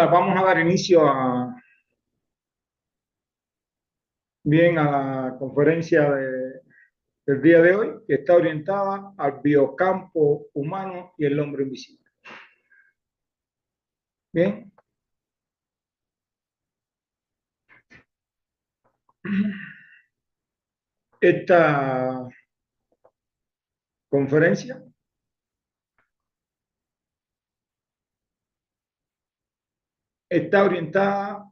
Vamos a dar inicio a la conferencia del día de hoy, que está orientada al biocampo humano y el hombre invisible. Bien. Esta conferencia está orientada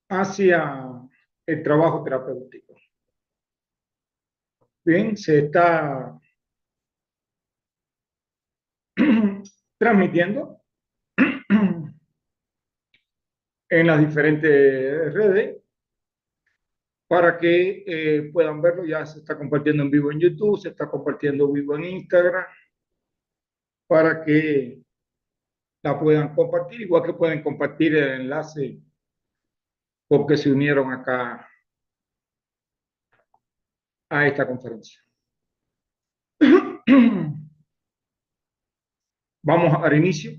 hacia el trabajo terapéutico. Bien, se está transmitiendo en las diferentes redes para que puedan verlo. Ya se está compartiendo en vivo en YouTube, se está compartiendo vivo en Instagram, para que la puedan compartir, igual que pueden compartir el enlace porque se unieron acá a esta conferencia. Vamos a dar inicio.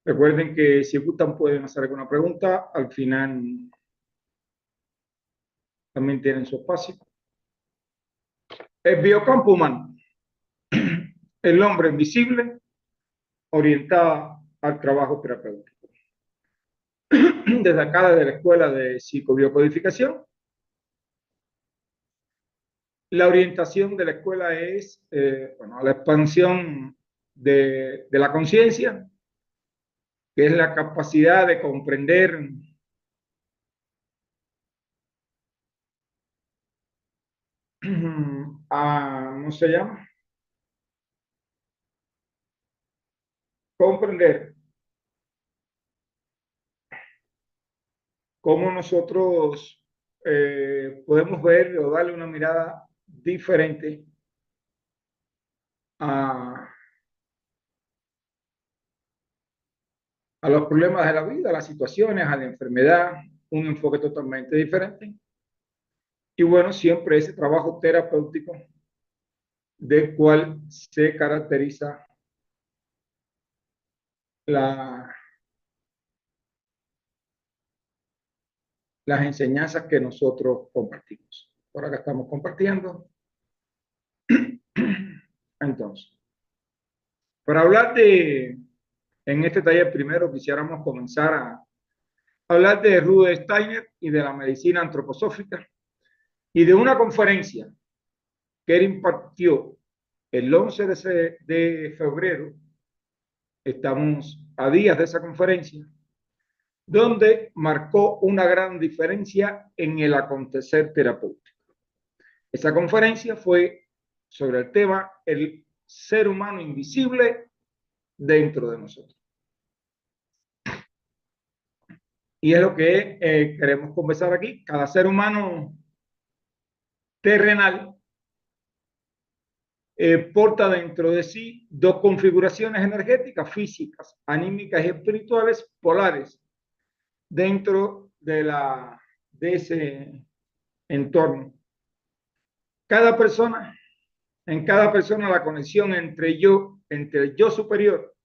Recuerden que si gustan pueden hacer alguna pregunta. Al final también tienen su espacio. El biocampo humano. El hombre invisible orientado al trabajo terapéutico. Desde acá, desde la Escuela de Psicobiocodificación, la orientación de la escuela es la expansión de la conciencia, que es la capacidad de comprender ¿cómo se llama? Comprender cómo nosotros podemos ver o darle una mirada diferente a, a los problemas de la vida, a las situaciones, a la enfermedad, un enfoque totalmente diferente. Y bueno, siempre ese trabajo terapéutico del cual se caracteriza la, las enseñanzas que nosotros compartimos. Por acá estamos compartiendo. Entonces, para hablar en este taller primero quisiéramos comenzar a hablar de Rudolf Steiner y de la medicina antroposófica y de una conferencia que él impartió el 11 de febrero. Estamos a días de esa conferencia, donde marcó una gran diferencia en el acontecer terapéutico. Esa conferencia fue sobre el tema el ser humano invisible dentro de nosotros. Y es lo que queremos conversar aquí. Cada ser humano terrenal porta dentro de sí dos configuraciones energéticas, físicas, anímicas y espirituales polares dentro de ese entorno. En cada persona la conexión entre el yo superior,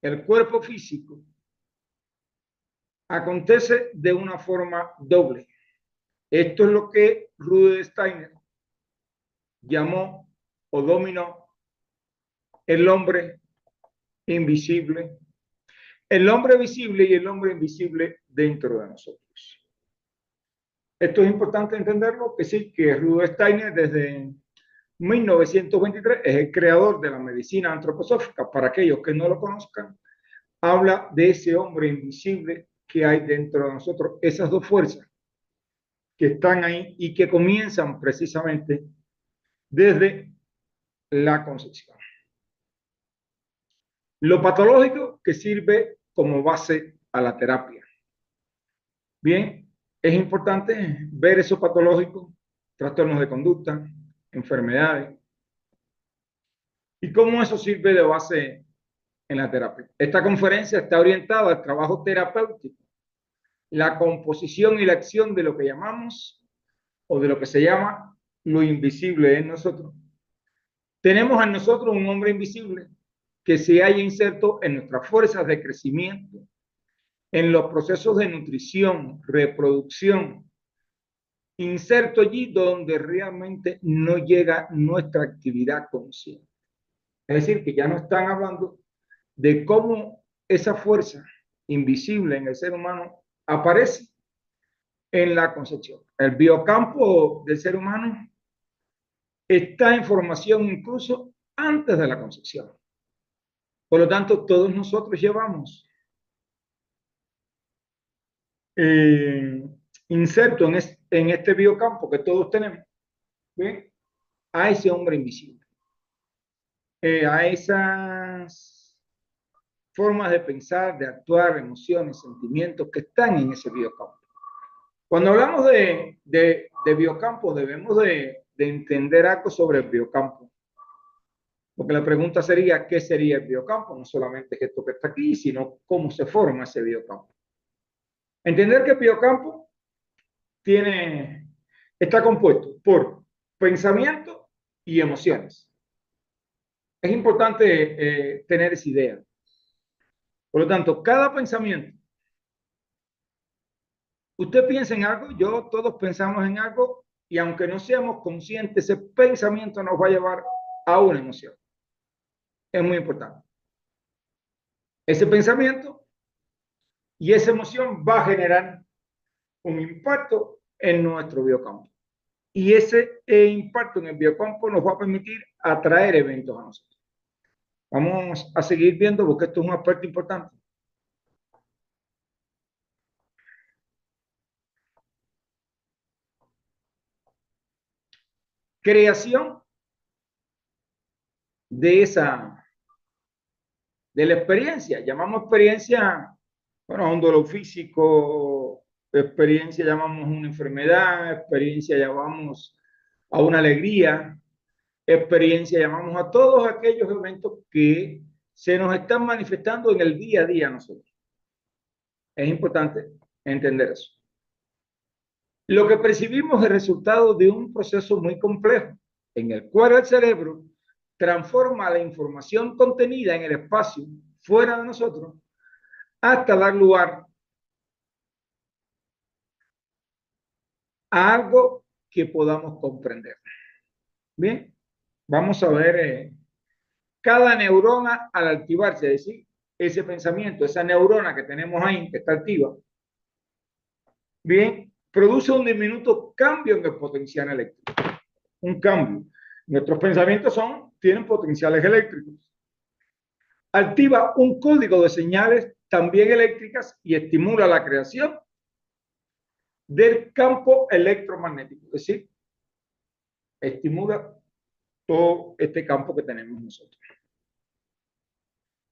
el cuerpo físico, acontece de una forma doble. Esto es lo que Rudolf Steiner llamó o dominó el hombre invisible, el hombre visible y el hombre invisible dentro de nosotros. Esto es importante entenderlo, que sí, que Rudolf Steiner desde 1923 es el creador de la medicina antroposófica. Para aquellos que no lo conozcan, habla de ese hombre invisible que hay dentro de nosotros, esas dos fuerzas que están ahí y que comienzan precisamente desde la concepción. Lo patológico que sirve como base a la terapia. Bien, es importante ver eso patológico, trastornos de conducta, enfermedades, y cómo eso sirve de base en la terapia. Esta conferencia está orientada al trabajo terapéutico, la composición y la acción de lo que llamamos o de lo que se llama lo invisible en nosotros. Tenemos en nosotros un hombre invisible que se haya inserto en nuestras fuerzas de crecimiento, en los procesos de nutrición, reproducción, inserto allí donde realmente no llega nuestra actividad consciente. Es decir, que ya no están hablando de cómo esa fuerza invisible en el ser humano aparece en la concepción. El biocampo del ser humano está en formación incluso antes de la concepción. Por lo tanto, todos nosotros llevamos eh, inserto en este biocampo que todos tenemos, ¿bien? A ese hombre invisible, a esas formas de pensar, de actuar, emociones, sentimientos que están en ese biocampo. Cuando hablamos de biocampo, debemos de entender algo sobre el biocampo. Porque la pregunta sería, ¿qué sería el biocampo? No solamente esto que está aquí, sino cómo se forma ese biocampo. Entender que el biocampo está compuesto por pensamiento y emociones. Es importante tener esa idea. Por lo tanto, cada pensamiento, usted piensa en algo, todos pensamos en algo, y aunque no seamos conscientes, ese pensamiento nos va a llevar a una emoción. Es muy importante. Ese pensamiento y esa emoción va a generar un impacto en nuestro biocampo. Y ese impacto en el biocampo nos va a permitir atraer eventos a nosotros. Vamos a seguir viendo porque esto es un aspecto importante. Creación de la experiencia. Llamamos experiencia, bueno, a un dolor físico, experiencia llamamos una enfermedad, experiencia llamamos a una alegría, experiencia llamamos a todos aquellos eventos que se nos están manifestando en el día a día a nosotros. Es importante entender eso. Lo que percibimos es el resultado de un proceso muy complejo, en el cual el cerebro transforma la información contenida en el espacio fuera de nosotros hasta dar lugar a algo que podamos comprender. Bien, vamos a ver cada neurona al activarse, es decir, ese pensamiento, esa neurona que tenemos ahí, que está activa, bien, produce un diminuto cambio en el potencial eléctrico. Un cambio. Nuestros pensamientos tienen potenciales eléctricos. Activa un código de señales también eléctricas y estimula la creación del campo electromagnético. Es decir, estimula todo este campo que tenemos nosotros.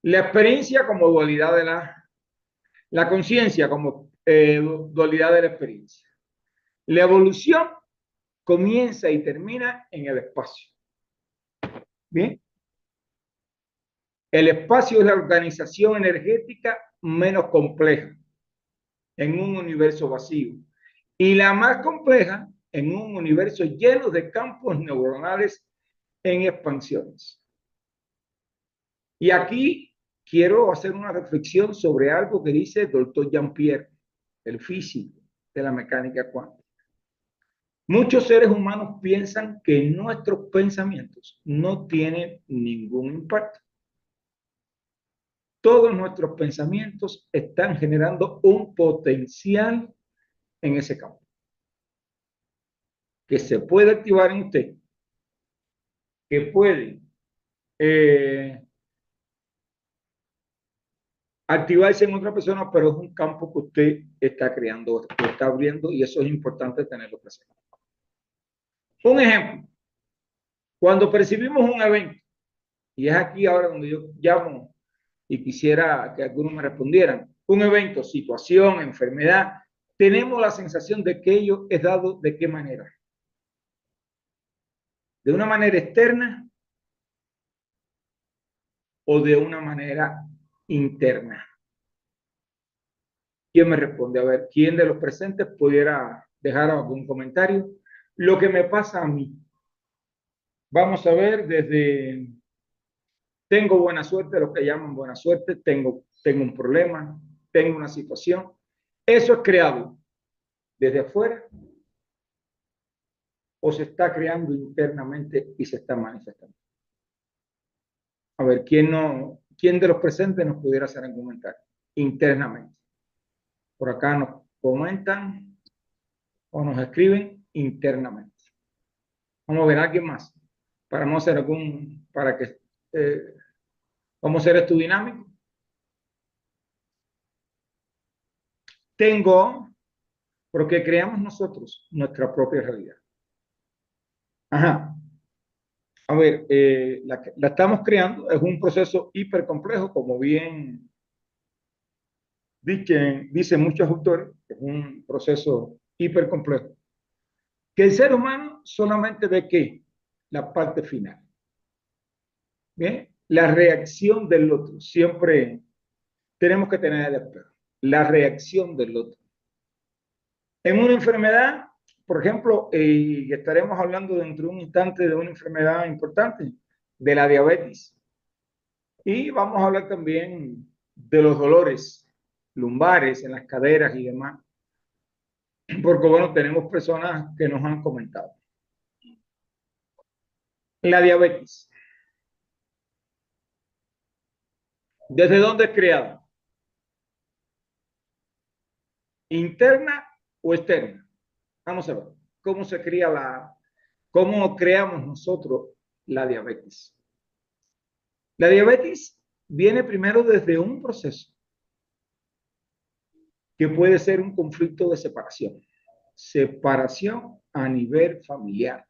La experiencia como dualidad de la conciencia como dualidad de la experiencia. La evolución comienza y termina en el espacio. Bien. El espacio es la organización energética menos compleja en un universo vacío y la más compleja en un universo lleno de campos neuronales en expansiones. Y aquí quiero hacer una reflexión sobre algo que dice el doctor Jean-Pierre, el físico de la mecánica cuántica. Muchos seres humanos piensan que nuestros pensamientos no tienen ningún impacto. Todos nuestros pensamientos están generando un potencial en ese campo que se puede activar en usted, que puede activarse en otra persona, pero es un campo que usted está creando, que está abriendo, y eso es importante tenerlo presente. Un ejemplo, cuando percibimos un evento, y es aquí ahora donde yo llamo y quisiera que algunos me respondieran, un evento, situación, enfermedad, tenemos la sensación de que ello es dado de qué manera. ¿De una manera externa o de una manera interna? ¿Quién me responde? A ver, ¿quién de los presentes pudiera dejar algún comentario? Lo que me pasa a mí. Vamos a ver desde tengo buena suerte, lo que llaman buena suerte, tengo un problema, tengo una situación. ¿Eso es creado desde afuera o se está creando internamente y se está manifestando? A ver, ¿quién de los presentes nos pudiera hacer un comentario? Internamente. Por acá nos comentan o nos escriben internamente. Vamos a ver a alguien más para no hacer para que, ¿cómo será tu dinámico? Tengo, porque creamos nosotros nuestra propia realidad. Ajá. A ver, la estamos creando, es un proceso hiper complejo, como bien dicen muchos autores, es un proceso hiper complejo, que el ser humano solamente ve que la parte final. Bien, la reacción del otro, siempre tenemos que tener el espejo, la reacción del otro. En una enfermedad, por ejemplo, y estaremos hablando dentro de un instante de una enfermedad importante, de la diabetes. Y vamos a hablar también de los dolores lumbares en las caderas y demás, porque bueno, tenemos personas que nos han comentado. La diabetes, ¿desde dónde es creada? ¿Interna o externa? Vamos a ver, ¿cómo se cría cómo creamos nosotros la diabetes? La diabetes viene primero desde un proceso que puede ser un conflicto de separación. Separación a nivel familiar.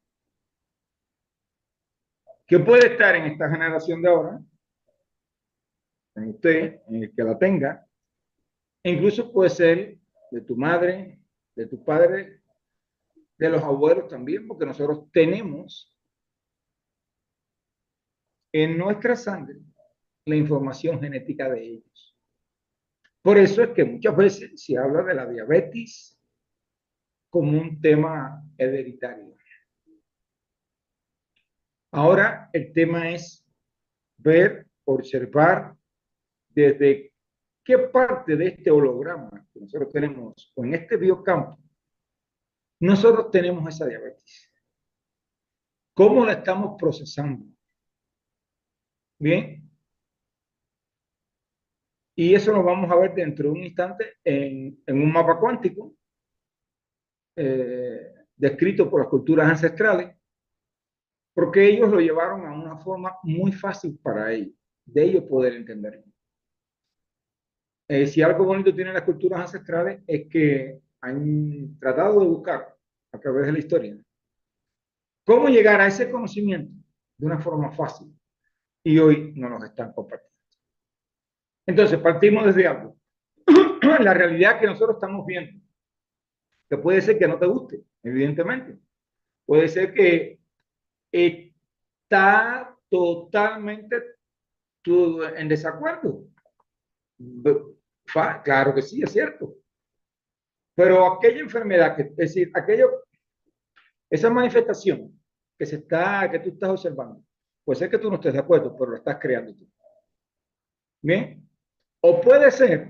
Que puede estar en esta generación de ahora, en usted, en el que la tenga, e incluso puede ser de tu madre, de tu padre, de los abuelos también, porque nosotros tenemos en nuestra sangre la información genética de ellos. Por eso es que muchas veces se habla de la diabetes como un tema hereditario. Ahora el tema es ver, observar desde qué parte de este holograma que nosotros tenemos o en este biocampo nosotros tenemos esa diabetes. ¿Cómo la estamos procesando? Bien. Y eso lo vamos a ver dentro de un instante en un mapa cuántico descrito por las culturas ancestrales, porque ellos lo llevaron a una forma muy fácil para ellos, de ellos poder entenderlo. Si algo bonito tienen las culturas ancestrales es que han tratado de buscar a través de la historia cómo llegar a ese conocimiento de una forma fácil y hoy no nos están compartiendo. Entonces, partimos desde algo. La realidad que nosotros estamos viendo, que puede ser que no te guste, evidentemente. Puede ser que está totalmente en desacuerdo. Claro que sí, es cierto. Pero aquella enfermedad, es decir, esa manifestación que tú estás observando, puede ser que tú no estés de acuerdo, pero lo estás creando tú. Bien. O puede ser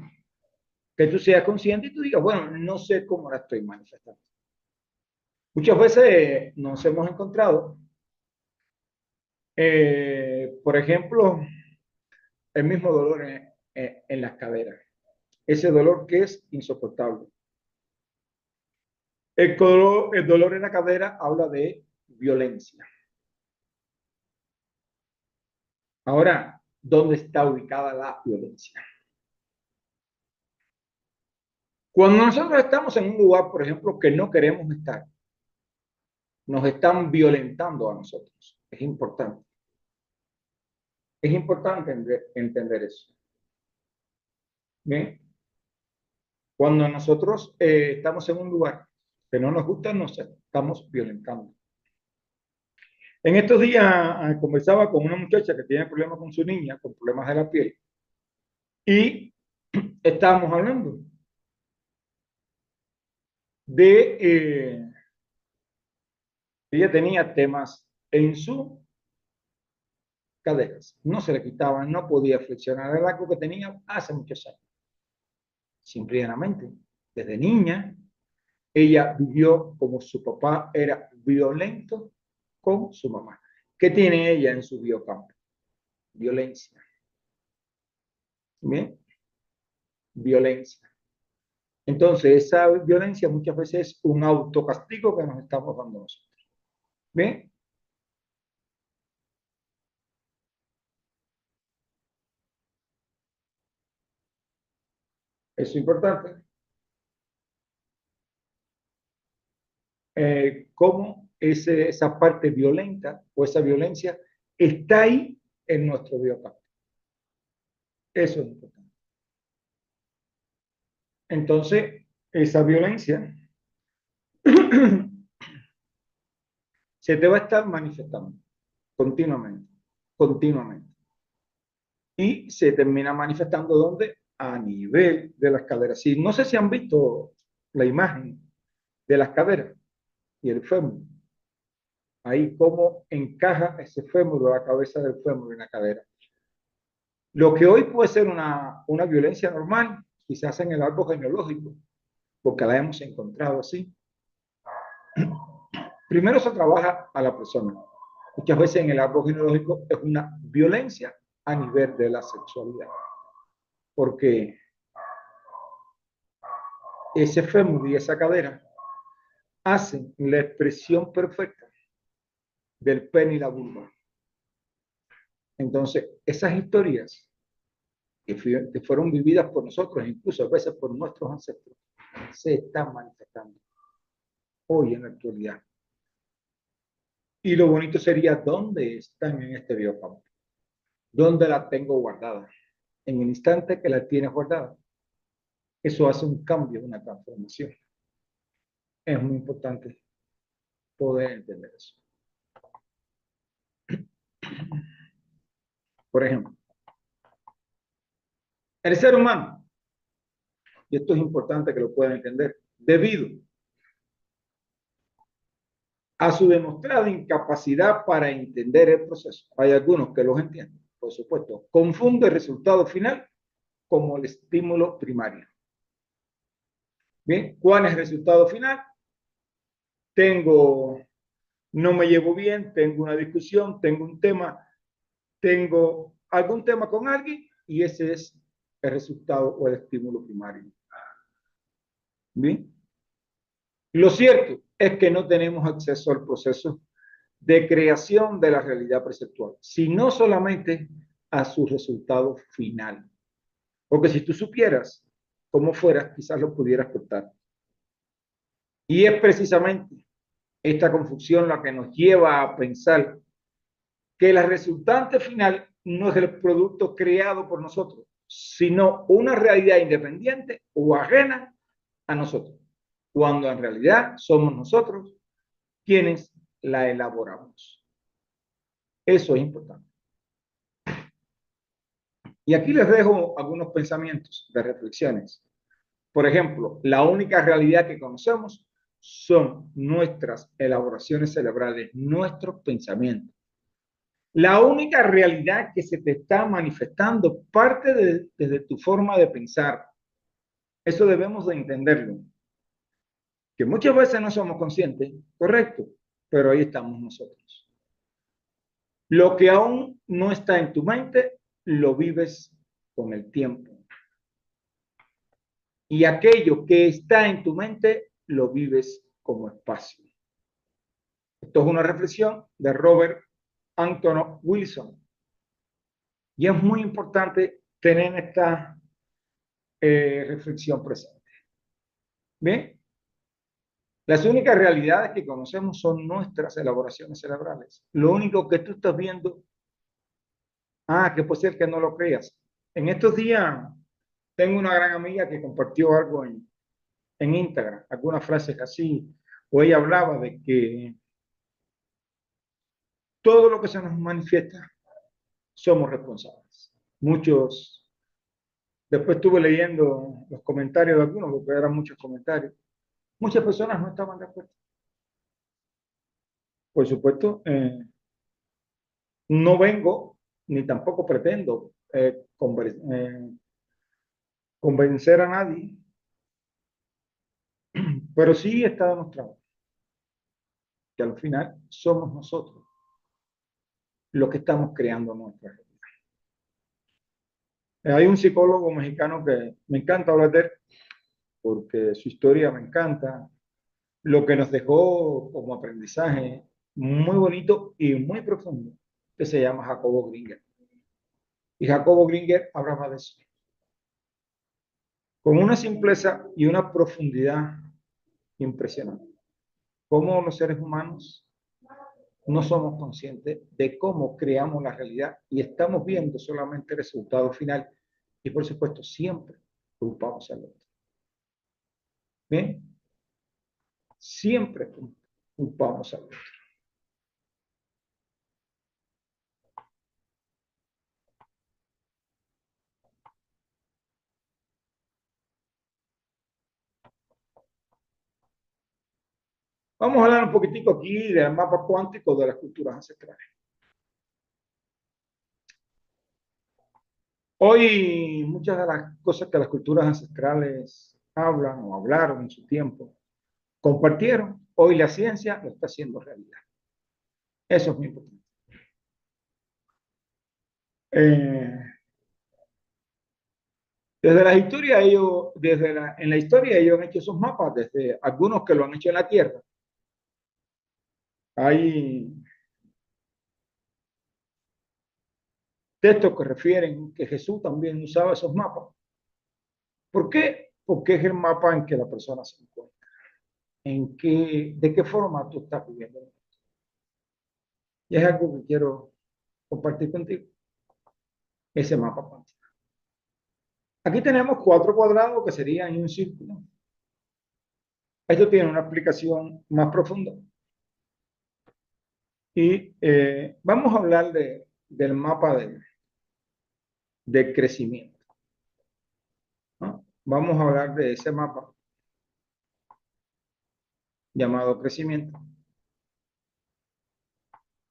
que tú seas consciente y tú digas, bueno, no sé cómo la estoy manifestando. Muchas veces nos hemos encontrado, por ejemplo, el mismo dolor en las caderas. Ese dolor que es insoportable. El dolor en la cadera habla de violencia. Ahora, ¿dónde está ubicada la violencia? Cuando nosotros estamos en un lugar, por ejemplo, que no queremos estar, nos están violentando a nosotros. Es importante. Es importante entender eso. ¿Bien? Cuando nosotros estamos en un lugar que no nos gusta, nos estamos violentando. En estos días conversaba con una muchacha que tiene problemas con su niña, con problemas de la piel, y estábamos hablando de, ella tenía temas en su caderas. No se le quitaban, no podía flexionar. Era algo que tenía hace muchos años. Simplemente, desde niña, ella vivió como su papá era violento con su mamá. ¿Qué tiene ella en su biocampo? Violencia. ¿Bien? Violencia. Entonces, esa violencia muchas veces es un autocastigo que nos estamos dando nosotros. ¿Bien? Eso es importante. Cómo esa parte violenta o esa violencia está ahí en nuestro biocampo. Eso es importante. Entonces, esa violencia se te va a estar manifestando continuamente, continuamente. Y se termina manifestando ¿dónde? A nivel de las caderas. Sí, no sé si han visto la imagen de las caderas y el fémur. Ahí cómo encaja ese fémur o la cabeza del fémur en la cadera. Lo que hoy puede ser una violencia normal, quizás en el árbol genealógico, porque la hemos encontrado así. Primero se trabaja a la persona. Muchas veces en el árbol genealógico es una violencia a nivel de la sexualidad, porque ese fémur y esa cadera hacen la expresión perfecta del pene y la vulva. Entonces, esas historias que fueron vividas por nosotros, incluso a veces por nuestros ancestros, se están manifestando hoy en la actualidad. Y lo bonito sería dónde están en este biocampo, dónde la tengo guardada. En el instante que la tienes guardada, eso hace un cambio, una transformación. Es muy importante poder entender eso. Por ejemplo, el ser humano, y esto es importante que lo puedan entender, debido a su demostrada incapacidad para entender el proceso. Hay algunos que los entienden, por supuesto. Confunde el resultado final como el estímulo primario. Bien, ¿cuál es el resultado final? No me llevo bien, tengo una discusión, tengo un tema, tengo algún tema con alguien y ese es el resultado o el estímulo primario. Bien, lo cierto es que no tenemos acceso al proceso de creación de la realidad perceptual, sino solamente a su resultado final. Porque si tú supieras cómo fuera, quizás lo pudieras cortar. Y es precisamente esta confusión la que nos lleva a pensar que la resultante final no es el producto creado por nosotros, sino una realidad independiente o ajena a nosotros, cuando en realidad somos nosotros quienes la elaboramos. Eso es importante. Y aquí les dejo algunos pensamientos de reflexiones. Por ejemplo, la única realidad que conocemos son nuestras elaboraciones cerebrales, nuestros pensamientos. La única realidad que se te está manifestando parte desde tu forma de pensar. Eso debemos de entenderlo. Que muchas veces no somos conscientes, correcto, pero ahí estamos nosotros. Lo que aún no está en tu mente, lo vives con el tiempo. Y aquello que está en tu mente, lo vives como espacio. Esto es una reflexión de Robert Anton Wilson. Y es muy importante tener esta reflexión presente. Bien, las únicas realidades que conocemos son nuestras elaboraciones cerebrales. Lo único que tú estás viendo, que puede ser que no lo creas. En estos días tengo una gran amiga que compartió algo en Instagram, algunas frases así, o ella hablaba de que todo lo que se nos manifiesta somos responsables. Muchos, después estuve leyendo los comentarios de algunos, porque eran muchos comentarios. Muchas personas no estaban de acuerdo. Por supuesto, no vengo ni tampoco pretendo convencer a nadie, pero sí está demostrado que al final somos nosotros los que estamos creando nuestra realidad. Hay un psicólogo mexicano que me encanta hablar de él, porque su historia me encanta, lo que nos dejó como aprendizaje muy bonito y muy profundo, que se llama Jacobo Gringer. Y Jacobo Gringer hablaba de eso, con una simpleza y una profundidad impresionante. Cómo los seres humanos no somos conscientes de cómo creamos la realidad y estamos viendo solamente el resultado final y por supuesto siempre culpamos al otro. ¿Bien? Siempre culpamos al otro. Vamos a hablar un poquitico aquí del mapa cuántico de las culturas ancestrales. Hoy muchas de las cosas que las culturas ancestrales hablan o hablaron en su tiempo, compartieron, hoy la ciencia lo está haciendo realidad. Eso es muy importante. Eh, Desde la historia ellos, en la historia ellos han hecho esos mapas, desde algunos que lo han hecho en la Tierra. Hay textos que refieren que Jesús también usaba esos mapas. ¿Por qué? Porque es el mapa en que la persona se encuentra. De qué forma tú estás viviendo. Y es algo que quiero compartir contigo, ese mapa cuántico. Aquí tenemos 4 cuadrados que serían un círculo. Esto tiene una explicación más profunda. Y vamos a hablar del mapa de crecimiento, ¿no? Vamos a hablar de ese mapa llamado crecimiento,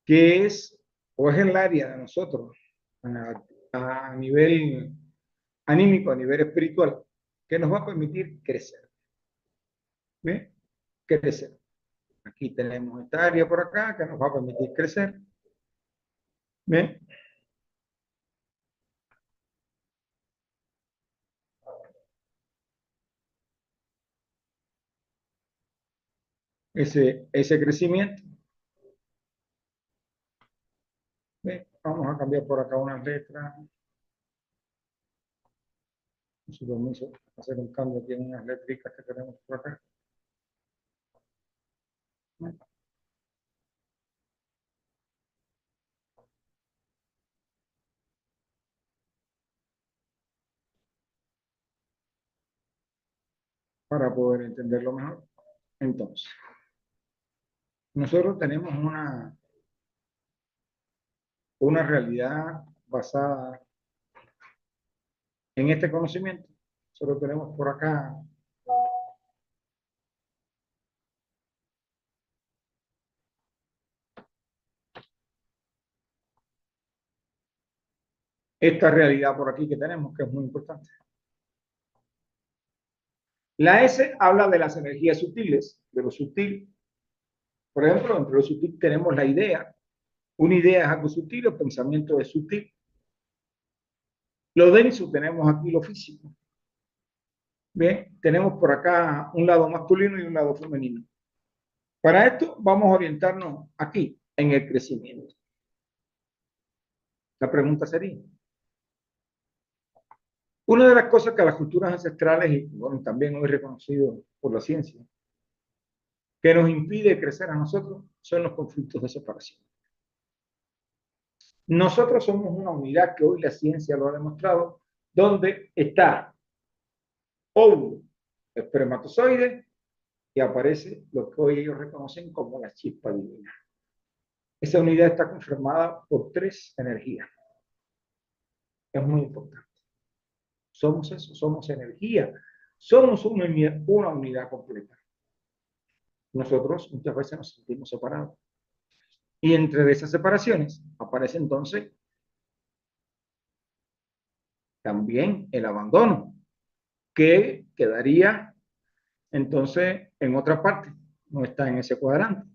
que es o es el área de nosotros a nivel anímico, a nivel espiritual, que nos va a permitir crecer. ¿Bien? Crecer. Aquí tenemos esta área por acá que nos va a permitir crecer. ¿Bien? Ese crecimiento. ¿Bien? Vamos a cambiar por acá unas letras. Con su permiso, hacer un cambio aquí en unas letricas que tenemos por acá. ¿Bien? Para poder entenderlo mejor. Entonces, nosotros tenemos una realidad basada en este conocimiento. Solo tenemos por acá esta realidad por aquí que tenemos, que es muy importante. La S habla de las energías sutiles, de lo sutil. Por ejemplo, entre lo sutil tenemos la idea. Una idea es algo sutil, el pensamiento es sutil. Lo denso tenemos aquí lo físico. Bien, tenemos por acá un lado masculino y un lado femenino. Para esto vamos a orientarnos aquí, en el crecimiento. La pregunta sería, una de las cosas que las culturas ancestrales, y bueno, también hoy reconocido por la ciencia, que nos impide crecer a nosotros, son los conflictos de separación. Nosotros somos una unidad que hoy la ciencia lo ha demostrado, donde está óvulo, espermatozoide, y aparece lo que hoy ellos reconocen como la chispa divina. Esa unidad está conformada por 3 energías. Es muy importante. Somos eso, somos energía. Somos una unidad completa. Nosotros muchas veces nos sentimos separados. Y entre esas separaciones aparece entonces también el abandono, que quedaría entonces en otra parte, no está en ese cuadrante,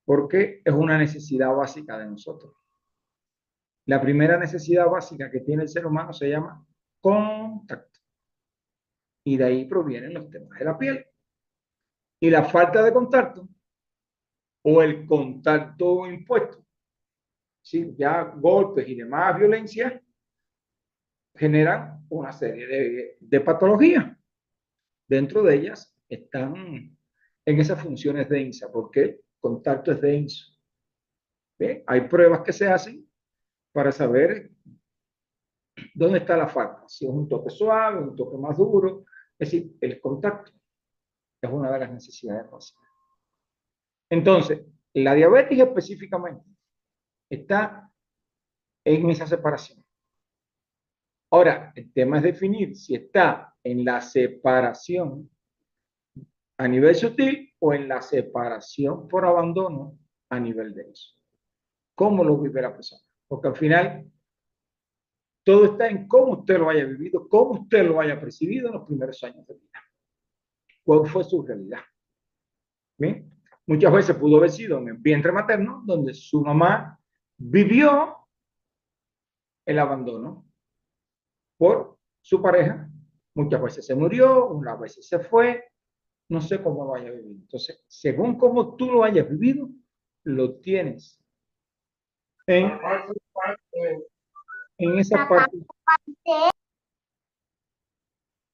porque es una necesidad básica de nosotros. La primera necesidad básica que tiene el ser humano se llama contacto, y de ahí provienen los temas de la piel. Y la falta de contacto o el contacto impuesto, ¿sí? Ya golpes y demás violencia generan una serie de patologías. Dentro de ellas están en esas funciones densas, porque el contacto es denso. ¿Ve? Hay pruebas que se hacen para saber dónde está la falta, si es un toque suave, un toque más duro. Es decir, el contacto es una de las necesidades básicas. Entonces, la diabetes específicamente está en esa separación. Ahora, el tema es definir si está en la separación a nivel sutil o en la separación por abandono a nivel denso. ¿Cómo lo vive la persona? Porque al final todo está en cómo usted lo haya vivido, cómo usted lo haya percibido en los primeros años de vida. ¿Cuál fue su realidad? ¿Bien? Muchas veces pudo haber sido en el vientre materno, donde su mamá vivió el abandono por su pareja. Muchas veces se murió, unas veces se fue, no sé cómo lo hayas vivido. Entonces, según cómo tú lo hayas vivido, lo tienes en, en esa parte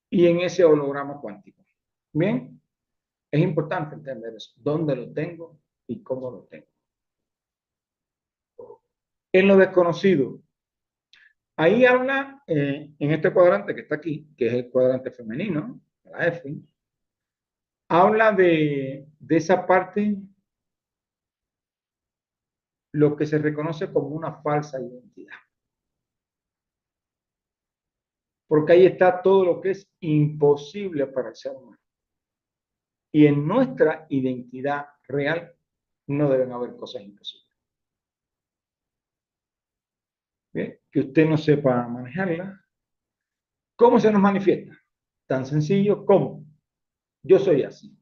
y en ese holograma cuántico. Bien, es importante entender eso, dónde lo tengo y cómo lo tengo. En lo desconocido, ahí habla, en este cuadrante que está aquí, que es el cuadrante femenino, la F, habla de esa parte, lo que se reconoce como una falsa identidad. Porque ahí está todo lo que es imposible para el ser humano. Y en nuestra identidad real no deben haber cosas imposibles. ¿Bien? Que usted no sepa manejarla. ¿Cómo se nos manifiesta? Tan sencillo como yo soy así.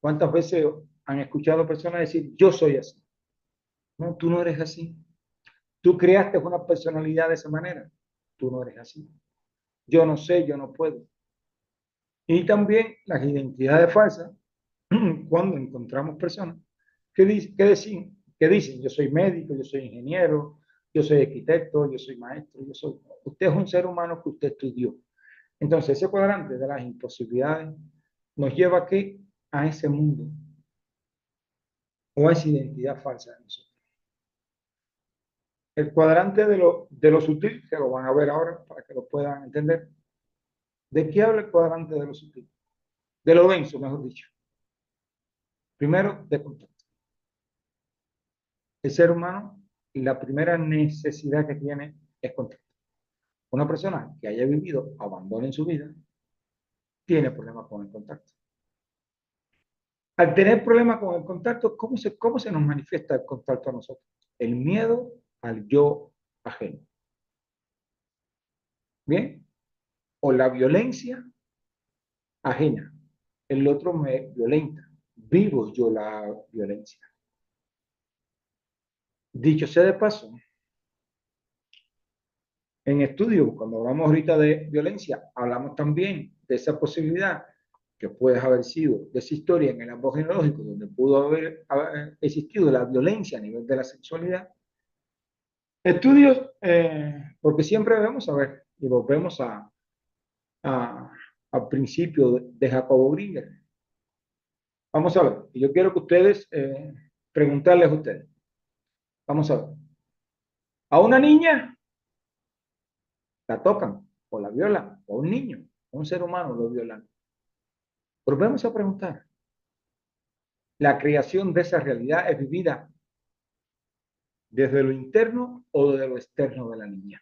¿Cuántas veces han escuchado personas decir yo soy así? No, tú no eres así. Tú creaste una personalidad de esa manera. Tú no eres así. Yo no sé, yo no puedo. Y también las identidades falsas, cuando encontramos personas que dicen, yo soy médico, yo soy ingeniero, yo soy arquitecto, yo soy maestro, yo soy... Usted es un ser humano que usted estudió. Entonces, ese cuadrante de las imposibilidades nos lleva a qué? A ese mundo o a esa identidad falsa de nosotros. El cuadrante de lo sutil, que lo van a ver ahora para que lo puedan entender. ¿De qué habla el cuadrante de lo sutil? De lo denso, mejor dicho. Primero, de contacto. El ser humano, la primera necesidad que tiene es contacto. Una persona que haya vivido abandono en su vida tiene problemas con el contacto. Al tener problemas con el contacto, ¿cómo se nos manifiesta el contacto a nosotros? El miedo al yo ajeno. ¿Bien? O la violencia ajena. El otro me violenta. Vivo yo la violencia. Dicho sea de paso, en estudio, cuando hablamos ahorita de violencia, hablamos también de esa posibilidad que puede haber sido de esa historia en el árbol genealógico, donde pudo haber existido la violencia a nivel de la sexualidad. Estudios, porque siempre debemos saber, y volvemos al principio de Jacobo Gringer. Vamos a ver, y yo quiero que ustedes, preguntarles a ustedes. Vamos a ver. A una niña la tocan, o la violan, o a un niño, a un ser humano lo violan. Volvemos a preguntar, ¿la creación de esa realidad es vivida desde lo interno o desde lo externo de la niña?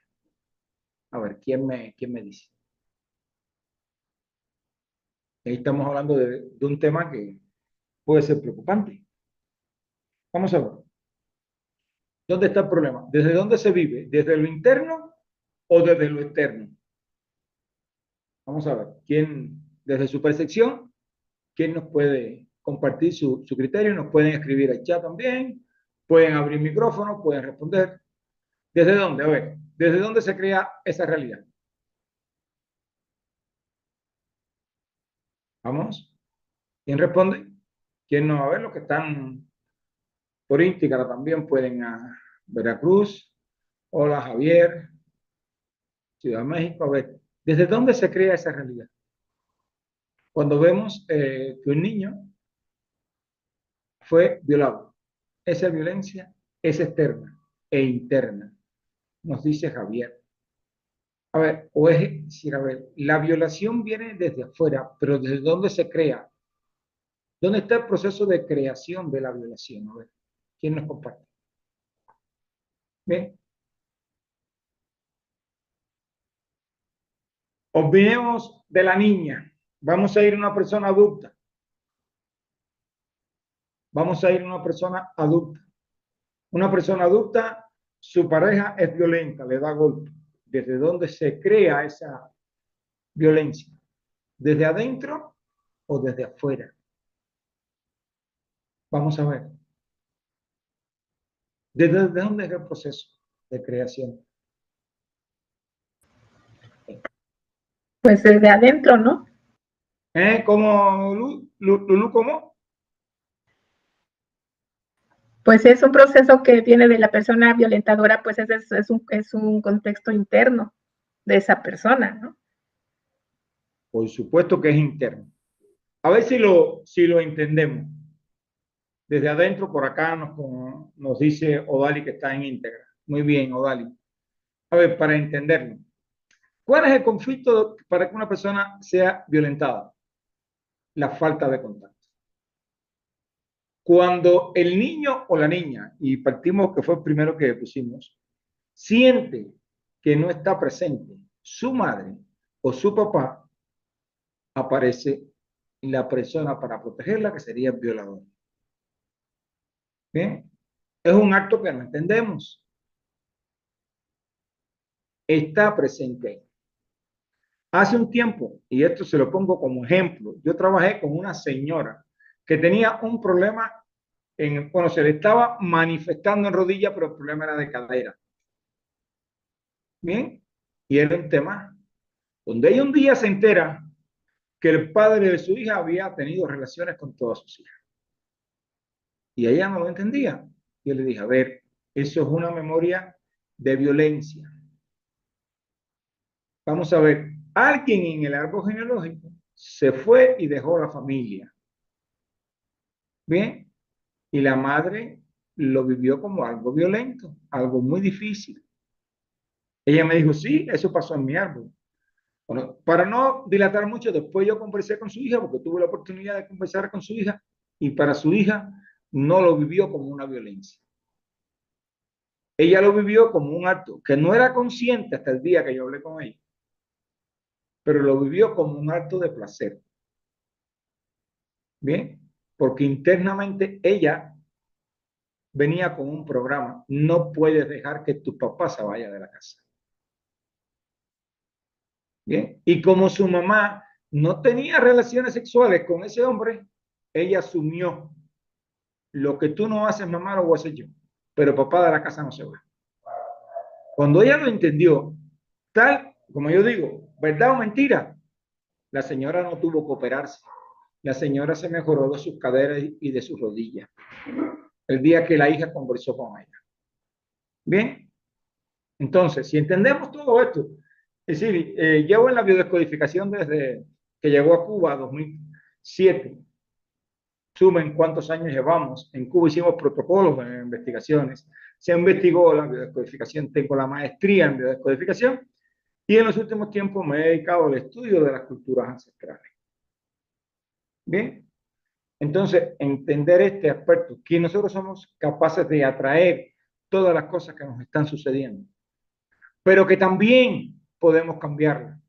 A ver, ¿quién me dice? Ahí estamos hablando de un tema que puede ser preocupante. Vamos a ver. ¿Dónde está el problema? ¿Desde dónde se vive? ¿Desde lo interno o desde lo externo? Vamos a ver, ¿quién, desde su percepción, quién nos puede compartir su criterio? Nos pueden escribir al chat también, pueden abrir micrófono, pueden responder. ¿Desde dónde? A ver, ¿desde dónde se crea esa realidad? Vamos. ¿Quién responde? ¿Quién no? A ver, los que están por Instagram también pueden a Veracruz. Hola Javier, Ciudad de México. A ver, ¿desde dónde se crea esa realidad? Cuando vemos que un niño fue violado. Esa violencia es externa e interna, nos dice Javier. A ver, o es decir, a ver, la violación viene desde afuera, pero ¿desde dónde se crea? ¿Dónde está el proceso de creación de la violación? A ver, ¿quién nos comparte? Bien, olvidemos de la niña. Vamos a ir a una persona adulta. Vamos a ir a una persona adulta. Una persona adulta, su pareja es violenta, le da golpe. ¿Desde dónde se crea esa violencia? ¿Desde adentro o desde afuera? Vamos a ver. ¿Desde dónde es el proceso de creación? Pues desde adentro, ¿no? ¿Cómo, Lulú, cómo? Pues es un proceso que viene de la persona violentadora, pues es un contexto interno de esa persona, ¿no? Por supuesto que es interno. A ver si lo entendemos. Desde adentro, por acá nos dice Odali que está en íntegra. Muy bien, Odali. A ver, para entenderlo. ¿Cuál es el conflicto para que una persona sea violentada? La falta de contacto. Cuando el niño o la niña, y partimos que fue el primero que pusimos, siente que no está presente su madre o su papá, aparece la persona para protegerla, que sería el violador. ¿Bien? Es un acto que no entendemos. Está presente. Hace un tiempo, y esto se lo pongo como ejemplo, yo trabajé con una señora que tenía un problema bueno, se le estaba manifestando en rodilla, pero el problema era de cadera. Bien, y era un tema donde ella un día se entera que el padre de su hija había tenido relaciones con todas sus hijas. Y ella no lo entendía. Yo le dije, a ver, eso es una memoria de violencia. Vamos a ver, alguien en el árbol genealógico se fue y dejó la familia. Bien, y la madre lo vivió como algo violento, algo muy difícil. Ella me dijo, sí, eso pasó en mi árbol. Bueno, para no dilatar mucho, después yo conversé con su hija, porque tuve la oportunidad de conversar con su hija, y para su hija no lo vivió como una violencia. Ella lo vivió como un acto que no era consciente hasta el día que yo hablé con ella, pero lo vivió como un acto de placer. Bien, porque internamente ella venía con un programa. No puedes dejar que tu papá se vaya de la casa. Bien, y como su mamá no tenía relaciones sexuales con ese hombre, ella asumió: lo que tú no haces, mamá, lo voy a hacer yo, pero papá de la casa no se va. Cuando ella lo entendió, tal como yo digo, verdad o mentira, la señora no tuvo que operarse. La señora se mejoró de sus caderas y de sus rodillas el día que la hija conversó con ella. Bien, entonces, si entendemos todo esto, es decir, llevo en la biodescodificación desde que llegó a Cuba, 2007. Sumen cuántos años llevamos. En Cuba hicimos protocolos de investigaciones. Se investigó la biodescodificación. Tengo la maestría en biodescodificación y en los últimos tiempos me he dedicado al estudio de las culturas ancestrales. Bien, entonces entender este aspecto, que nosotros somos capaces de atraer todas las cosas que nos están sucediendo, pero que también podemos cambiarlas.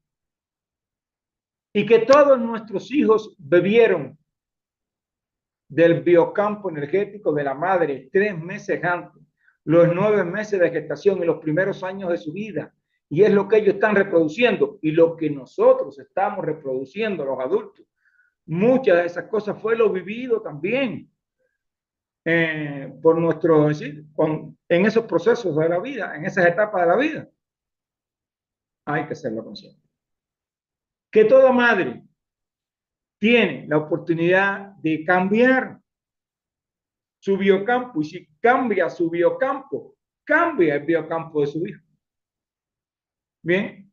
Y que todos nuestros hijos bebieron del biocampo energético de la madre 3 meses antes, los 9 meses de gestación y los primeros años de su vida, Y es lo que ellos están reproduciendo y lo que nosotros estamos reproduciendo, los adultos. Muchas de esas cosas fue lo vivido también por nuestro, es decir, en esos procesos de la vida, en esas etapas de la vida. Hay que hacerlo consciente. Que toda madre tiene la oportunidad de cambiar su biocampo, y si cambia su biocampo, cambia el biocampo de su hijo. Bien,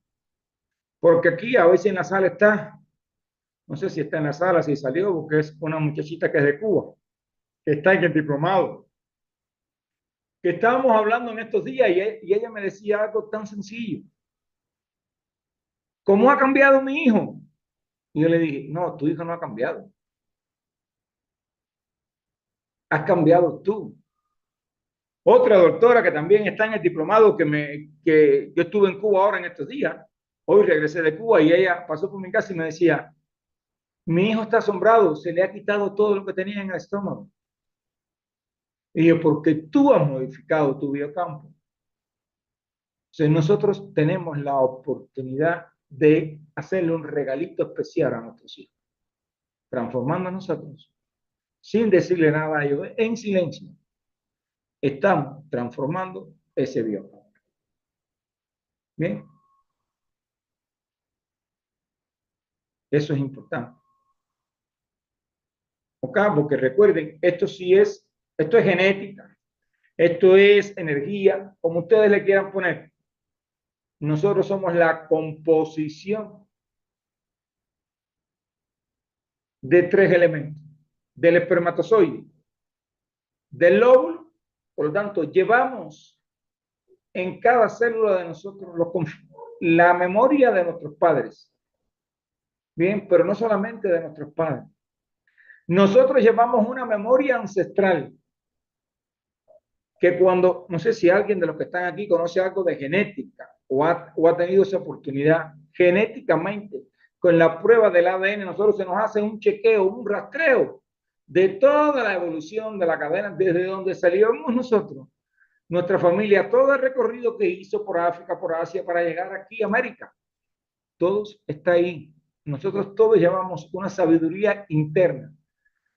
porque aquí a veces en la sala está, no sé si está en la sala, si salió, porque es una muchachita que es de Cuba, que está en el diplomado, que estábamos hablando en estos días y ella me decía algo tan sencillo. ¿Cómo ha cambiado mi hijo? Y yo le dije, no, tu hijo no ha cambiado. Has cambiado tú. Otra doctora que también está en el diplomado, que yo estuve en Cuba ahora en estos días, hoy regresé de Cuba y ella pasó por mi casa y me decía, mi hijo está asombrado, se le ha quitado todo lo que tenía en el estómago. Y yo, porque tú has modificado tu biocampo. Entonces nosotros tenemos la oportunidad de hacerle un regalito especial a nuestros hijos, transformando a nosotros, sin decirle nada a ellos, en silencio. Estamos transformando ese biocampo. Bien, eso es importante. ¿Ok? Porque recuerden, esto es genética, esto es energía, como ustedes le quieran poner. Nosotros somos la composición de tres elementos: del espermatozoide, del óvulo, por lo tanto, llevamos en cada célula de nosotros la memoria de nuestros padres. Bien, pero no solamente de nuestros padres. Nosotros llevamos una memoria ancestral que cuando, no sé si alguien de los que están aquí conoce algo de genética o ha tenido esa oportunidad, genéticamente, con la prueba del ADN, nosotros se nos hace un chequeo, un rastreo de toda la evolución de la cadena, desde donde salimos nosotros, nuestra familia, todo el recorrido que hizo por África, por Asia, para llegar aquí a América. Todos está ahí. Nosotros todos llevamos una sabiduría interna.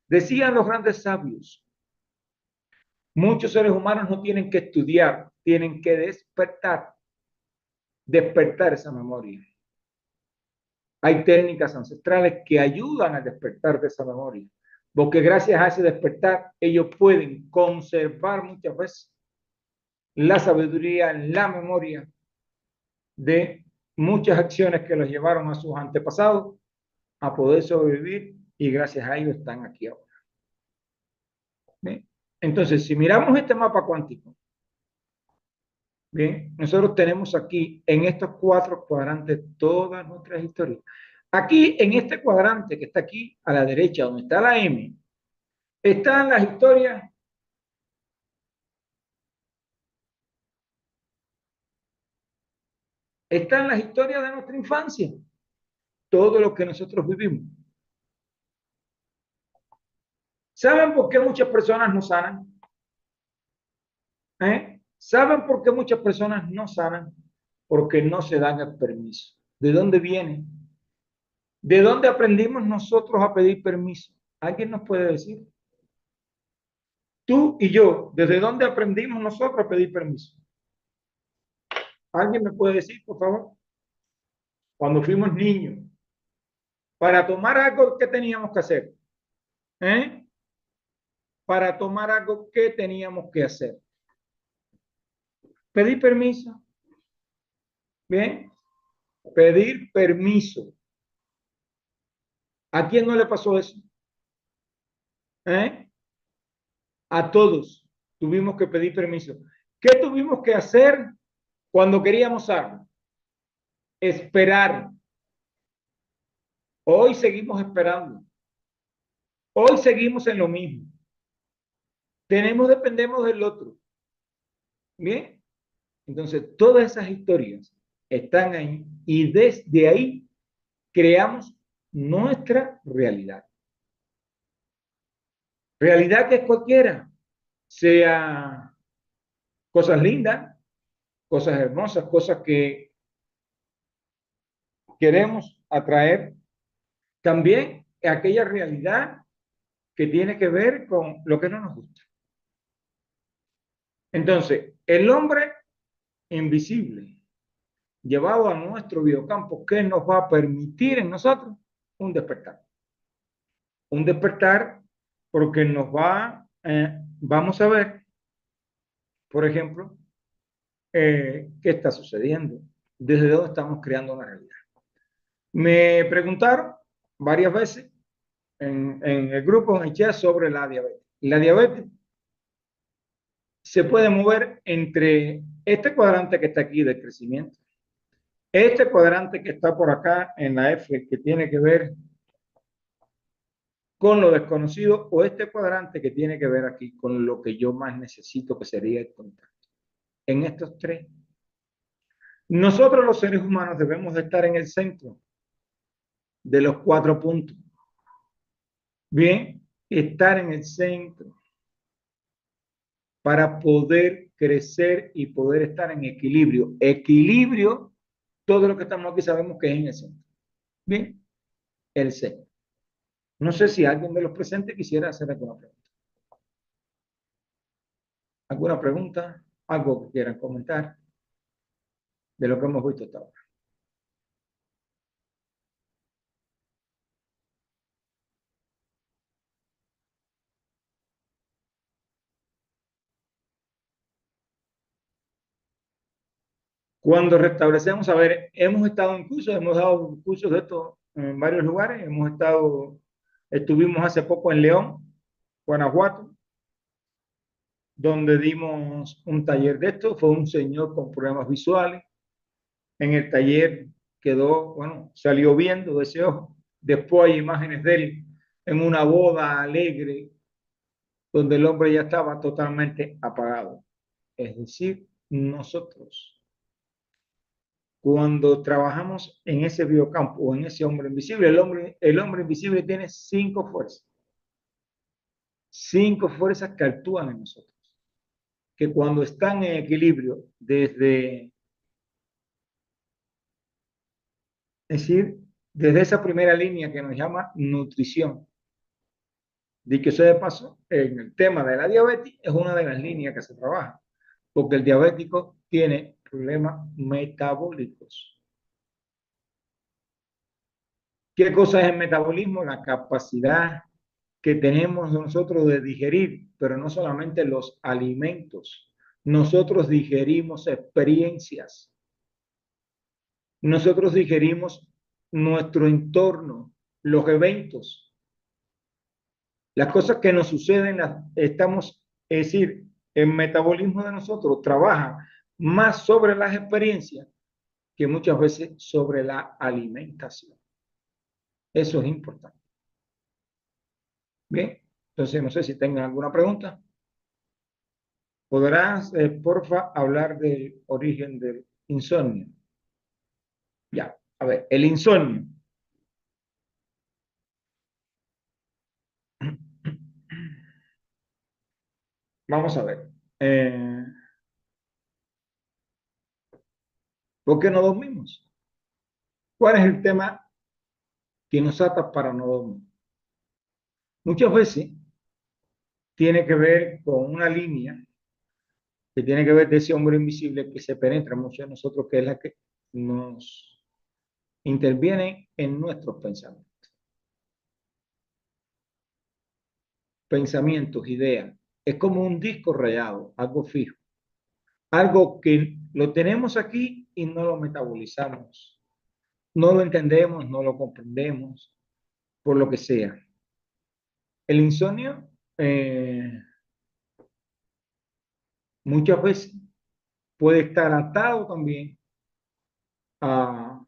Decían los grandes sabios, muchos seres humanos no tienen que estudiar, tienen que despertar esa memoria. Hay técnicas ancestrales que ayudan a despertar de esa memoria, porque gracias a ese despertar ellos pueden conservar muchas veces la sabiduría, la memoria de muchas acciones que los llevaron a sus antepasados a poder sobrevivir y gracias a ellos están aquí ahora. ¿Bien? Entonces, si miramos este mapa cuántico, bien, nosotros tenemos aquí en estos cuatro cuadrantes todas nuestras historias. Aquí en este cuadrante que está aquí a la derecha, donde está la M, están las historias de nuestra infancia, todo lo que nosotros vivimos. ¿Saben por qué muchas personas no sanan? ¿Saben por qué muchas personas no sanan? Porque no se dan el permiso. ¿De dónde viene? ¿De dónde aprendimos nosotros a pedir permiso? ¿Alguien nos puede decir? Tú y yo, ¿desde dónde aprendimos nosotros a pedir permiso? ¿Alguien me puede decir, por favor? Cuando fuimos niños, para tomar algo, ¿qué teníamos que hacer? ¿Eh? Para tomar algo, ¿qué teníamos que hacer? Pedir permiso. Bien, pedir permiso. ¿A quién no le pasó eso? ¿Eh? A todos tuvimos que pedir permiso. ¿Qué tuvimos que hacer cuando queríamos algo? Esperar. Hoy seguimos esperando. Hoy seguimos en lo mismo. Dependemos del otro. Bien. Entonces, todas esas historias están ahí y desde ahí creamos nuestra realidad. Realidad que es cualquiera, sea cosas lindas, cosas hermosas, cosas que queremos atraer también aquella realidad que tiene que ver con lo que no nos gusta. Entonces, el hombre invisible llevado a nuestro biocampo, ¿qué nos va a permitir en nosotros? Un despertar. Un despertar porque vamos a ver, por ejemplo, qué está sucediendo, desde dónde estamos creando una realidad. Me preguntaron varias veces en el grupo, en el chat, sobre la diabetes. La diabetes se puede mover entre este cuadrante que está aquí de crecimiento, este cuadrante que está por acá en la F, que tiene que ver con lo desconocido, o este cuadrante que tiene que ver aquí con lo que yo más necesito, que sería el contacto. En estos tres, nosotros los seres humanos debemos de estar en el centro de los 4 puntos. Bien, estar en el centro para poder crecer y poder estar en equilibrio. Equilibrio, todo lo que estamos aquí sabemos que es en el centro. Bien, el centro. No sé si alguien de los presentes quisiera hacer alguna pregunta. ¿Alguna pregunta? ¿Algo que quieran comentar de lo que hemos visto hasta ahora? Cuando restablecemos, a ver, hemos estado en cursos, hemos dado cursos de esto en varios lugares, estuvimos hace poco en León, Guanajuato, donde dimos un taller de esto, fue un señor con problemas visuales, en el taller quedó, bueno, salió viendo de ese ojo, después hay imágenes de él en una boda alegre, donde el hombre ya estaba totalmente apagado, es decir, nosotros. Cuando trabajamos en ese biocampo o en ese hombre invisible, el hombre invisible tiene 5 fuerzas. 5 fuerzas que actúan en nosotros. Que cuando están en equilibrio, desde esa primera línea que nos llama nutrición. Dicho sea de paso, en el tema de la diabetes es una de las líneas que se trabaja. Porque el diabético tiene problemas metabólicos. ¿Qué cosa es el metabolismo? La capacidad que tenemos nosotros de digerir, pero no solamente los alimentos. Nosotros digerimos experiencias. Nosotros digerimos nuestro entorno, los eventos, las cosas que nos suceden, es decir, el metabolismo de nosotros trabaja más sobre las experiencias que muchas veces sobre la alimentación. Eso es importante. Bien, entonces no sé si tengan alguna pregunta. ¿Podrás, porfa, hablar del origen del insomnio? Ya, a ver, el insomnio. Vamos a ver. ¿Por qué no dormimos? ¿Cuál es el tema que nos ata para no dormir? Muchas veces tiene que ver con una línea que tiene que ver de ese hombre invisible que se penetra mucho en nosotros, que es la que nos interviene en nuestros pensamientos. Pensamientos, ideas. Es como un disco rayado, algo fijo. Algo que lo tenemos aquí y no lo metabolizamos. No lo entendemos, no lo comprendemos, por lo que sea. El insomnio muchas veces puede estar atado también a,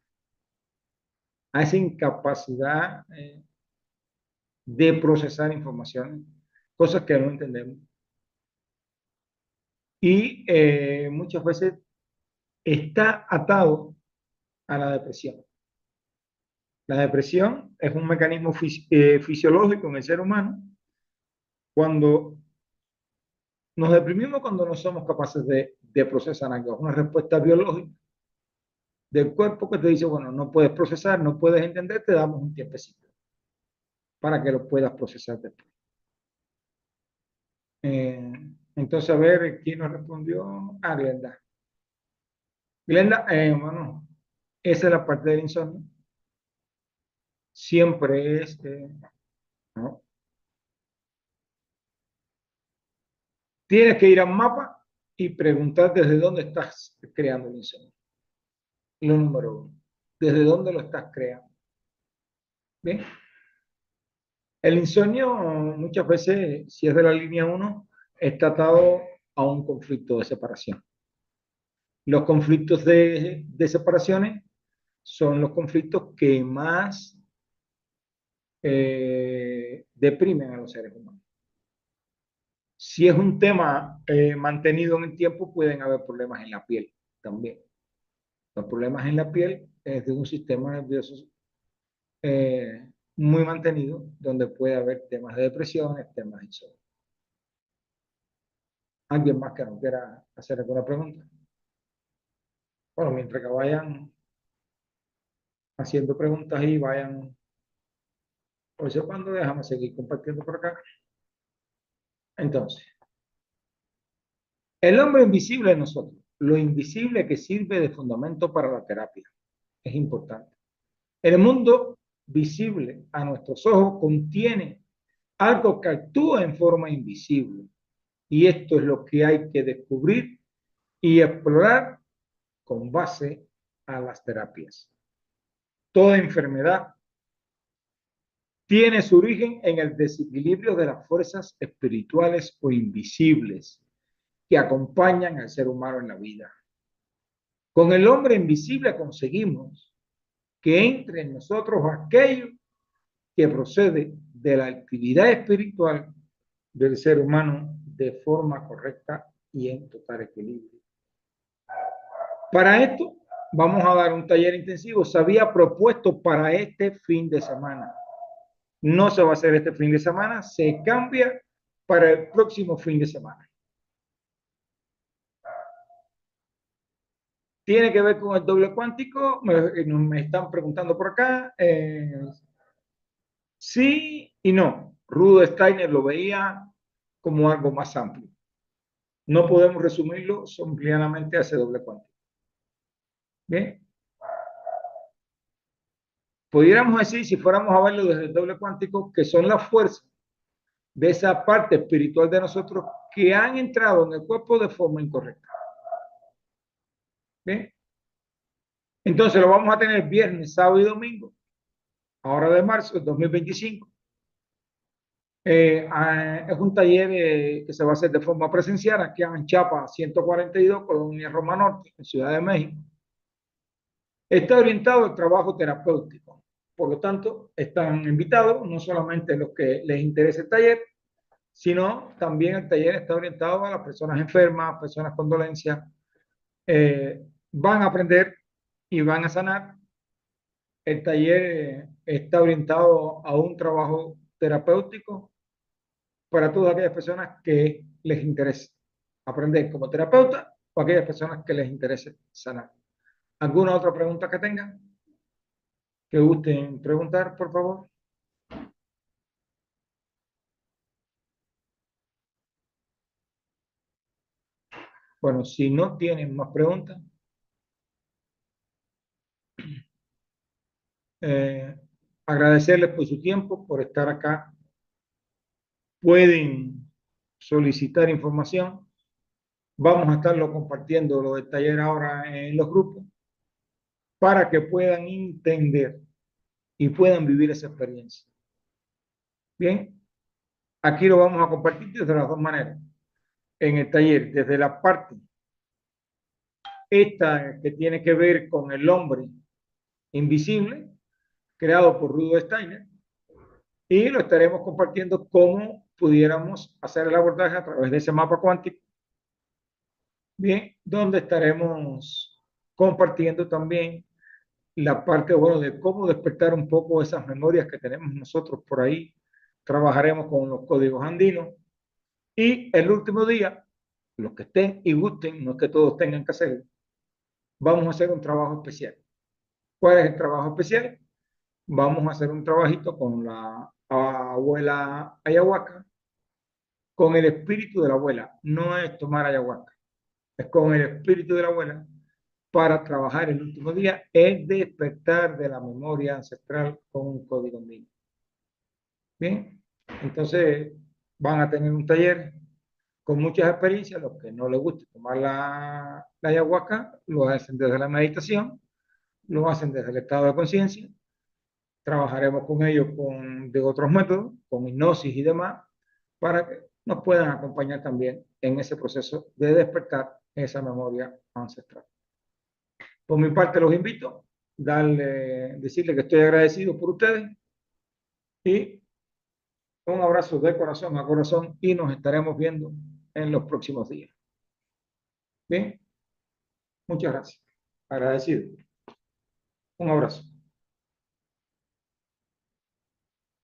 a esa incapacidad de procesar información, cosas que no entendemos. Y muchas veces está atado a la depresión. La depresión es un mecanismo fisiológico en el ser humano. Cuando nos deprimimos, cuando no somos capaces de procesar algo, es una respuesta biológica del cuerpo que te dice, bueno, no puedes procesar, no puedes entender, te damos un tiempecito para que lo puedas procesar después. Eh, entonces, a ver, ¿quién nos respondió? Ah, Glenda. Glenda, bueno, esa es la parte del insomnio. Siempre es, ¿no? Tienes que ir a un mapa y preguntar desde dónde estás creando el insomnio. Lo número uno. ¿Desde dónde lo estás creando? Bien. El insomnio muchas veces, si es de la línea 1, está atado a un conflicto de separación. Los conflictos de separaciones son los conflictos que más deprimen a los seres humanos. Si es un tema mantenido en el tiempo, pueden haber problemas en la piel también. Los problemas en la piel es de un sistema nervioso muy mantenido, donde puede haber temas de depresiones, temas de insomnio. ¿Alguien más que no quiera hacer alguna pregunta? Bueno, mientras que vayan haciendo preguntas y vayan observando, déjame seguir compartiendo por acá. Entonces, el hombre invisible en nosotros, lo invisible que sirve de fundamento para la terapia, es importante. El mundo visible a nuestros ojos contiene algo que actúa en forma invisible. Y esto es lo que hay que descubrir y explorar con base a las terapias. Toda enfermedad tiene su origen en el desequilibrio de las fuerzas espirituales o invisibles que acompañan al ser humano en la vida. Con el hombre invisible conseguimos que entre en nosotros aquello que procede de la actividad espiritual del ser humano de forma correcta y en total equilibrio. Para esto, vamos a dar un taller intensivo. Se había propuesto para este fin de semana. No se va a hacer este fin de semana, se cambia para el próximo fin de semana. Tiene que ver con el doble cuántico. Me están preguntando por acá. Sí y no. Rudolf Steiner lo veía como algo más amplio. No podemos resumirlo simplemente a ese doble cuántico. Bien. Pudiéramos decir, si fuéramos a verlo desde el doble cuántico, que son las fuerzas de esa parte espiritual de nosotros que han entrado en el cuerpo de forma incorrecta. ¿Bien? Entonces lo vamos a tener viernes, sábado y domingo, ahora de marzo de 2025. Es un taller que se va a hacer de forma presencial aquí en Chapa 142, Colonia Roma Norte, en Ciudad de México. Está orientado al trabajo terapéutico. Por lo tanto, están invitados no solamente los que les interese el taller, sino también el taller está orientado a las personas enfermas, personas con dolencias. Van a aprender y van a sanar. El taller está orientado a un trabajo terapéutico para todas aquellas personas que les interese aprender como terapeuta o aquellas personas que les interese sanar. ¿Alguna otra pregunta que tengan? Que gusten preguntar, por favor. Bueno, si no tienen más preguntas, agradecerles por su tiempo, por estar acá. Pueden solicitar información. Vamos a estarlo compartiendo lo del taller ahora en los grupos para que puedan entender y puedan vivir esa experiencia. Bien, aquí lo vamos a compartir desde las dos maneras. En el taller, desde la parte esta que tiene que ver con el hombre invisible, creado por Rudolf Steiner, y lo estaremos compartiendo cómo pudiéramos hacer el abordaje a través de ese mapa cuántico. Bien, donde estaremos compartiendo también la parte, bueno, de cómo despertar un poco esas memorias que tenemos nosotros por ahí. Trabajaremos con los códigos andinos. Y el último día, los que estén y gusten, no es que todos tengan que hacerlo, vamos a hacer un trabajo especial. ¿Cuál es el trabajo especial? Vamos a hacer un trabajito con la abuela ayahuasca, con el espíritu de la abuela. No es tomar ayahuasca, es con el espíritu de la abuela para trabajar el último día, el despertar de la memoria ancestral con un código andino. Bien, entonces van a tener un taller con muchas experiencias. Los que no les guste tomar la ayahuasca, lo hacen desde la meditación, lo hacen desde el estado de conciencia. Trabajaremos con ellos de otros métodos, con hipnosis y demás, para que nos puedan acompañar también en ese proceso de despertar esa memoria ancestral. Por mi parte, los invito, decirles que estoy agradecido por ustedes y un abrazo de corazón a corazón y nos estaremos viendo en los próximos días. Bien, muchas gracias. Agradecido. Un abrazo.